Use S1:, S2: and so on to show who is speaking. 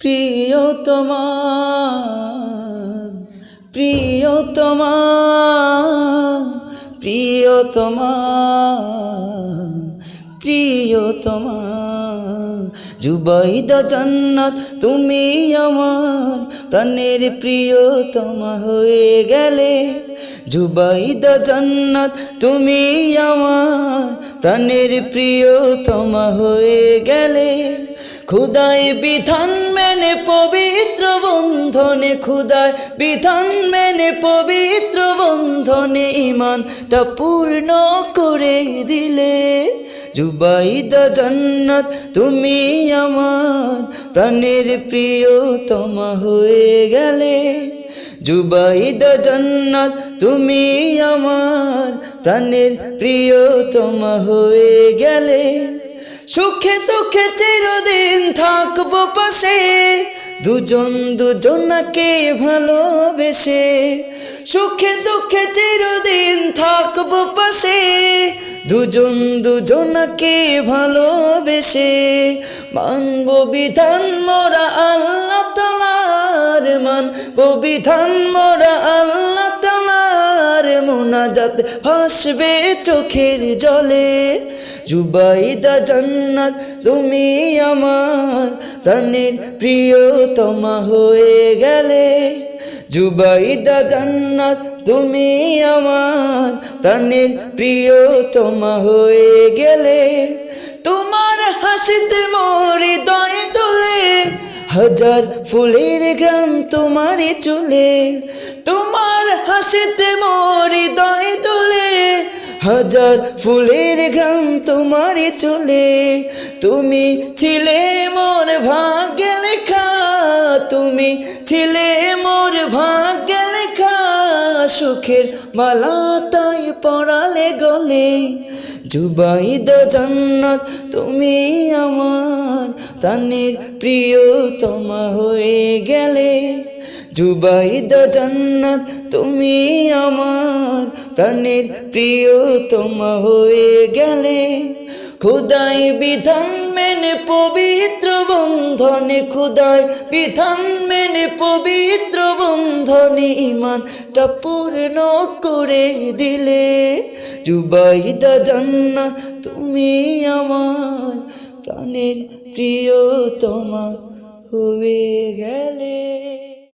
S1: প্রিয়তমা প্রিয়তমা প্রিয়তমা প্রিয়তমা জুবাইদা জান্নাত তুমি আমার প্রাণের প্রিয়তমা হয়ে গেলে। জুবাইদা জান্নাত তুমি আমার প্রাণের প্রিয়তমা হয়ে গেলে। খুদাই বিধান মেনে পবিত্র বন্ধনে, খুদাই বিধান মেনে পবিত্র বন্ধনে ঈমানটা পূর্ণ করে দিলে। জুবাইদা জান্নাত তুমি আমার প্রাণের প্রিয়তমা হয়ে গেলে। জুবাইদা জান্নাত তুমি আমার প্রাণের প্রিয়তমা হয়ে গেলে। সুখে দুঃখে চিরদিন থাকবো পাশে, দুজন দুজনাকে ভালোবেসে। সুখে দুঃখে চিরদিন থাকবো পাশে, দুজন দুজনাকে ভালোবেসে। মানব বিধান মোরা আল্লাহ তাআলার, মানব বিধান মোরা আল্লাহ তাআলার। মোনাজাত ভাসবে চোখের জলে। জুবাইদা জান্নাত তুমি আমার প্রাণের প্রিয়তমা হয়ে গেলে। জুবাইদা জান্নাত তুমি আমার প্রাণের প্রিয়তমা হয়ে গেলে। তোমার হাসিতে মোর হৃদয় দোলে, হাজার ফুলের ঘ্রাণ তোমার চুলে। তোমার হাসিতে মোর হৃদয় দোলে, হাজার ফুলের ঘ্রাণ তোমার চুলে। তুমি ছিলে মোর ভাগ্যে লেখা, তুমি ছিলে মোর ভাগ্যে লেখা। সুখের মালা তাই পরালে গলে। জুবাইদা জান্নাত তুমি আমার প্রাণের প্রিয়তমা হয়ে গেলে। জুবাইদা জান্নাত তুমি আমার প্রাণের প্রিয়তমা হয়ে গেলে। খুদাই বিধান মেনে পবিত্র বন্ধনে, খুদাই বিধান মেনে পবিত্র বন্ধনে ঈমানটা পূর্ণ করে দিলে। জুবাইদা জান্নাত তুমি আমার প্রাণের প্রিয়তমা হয়ে গেলে।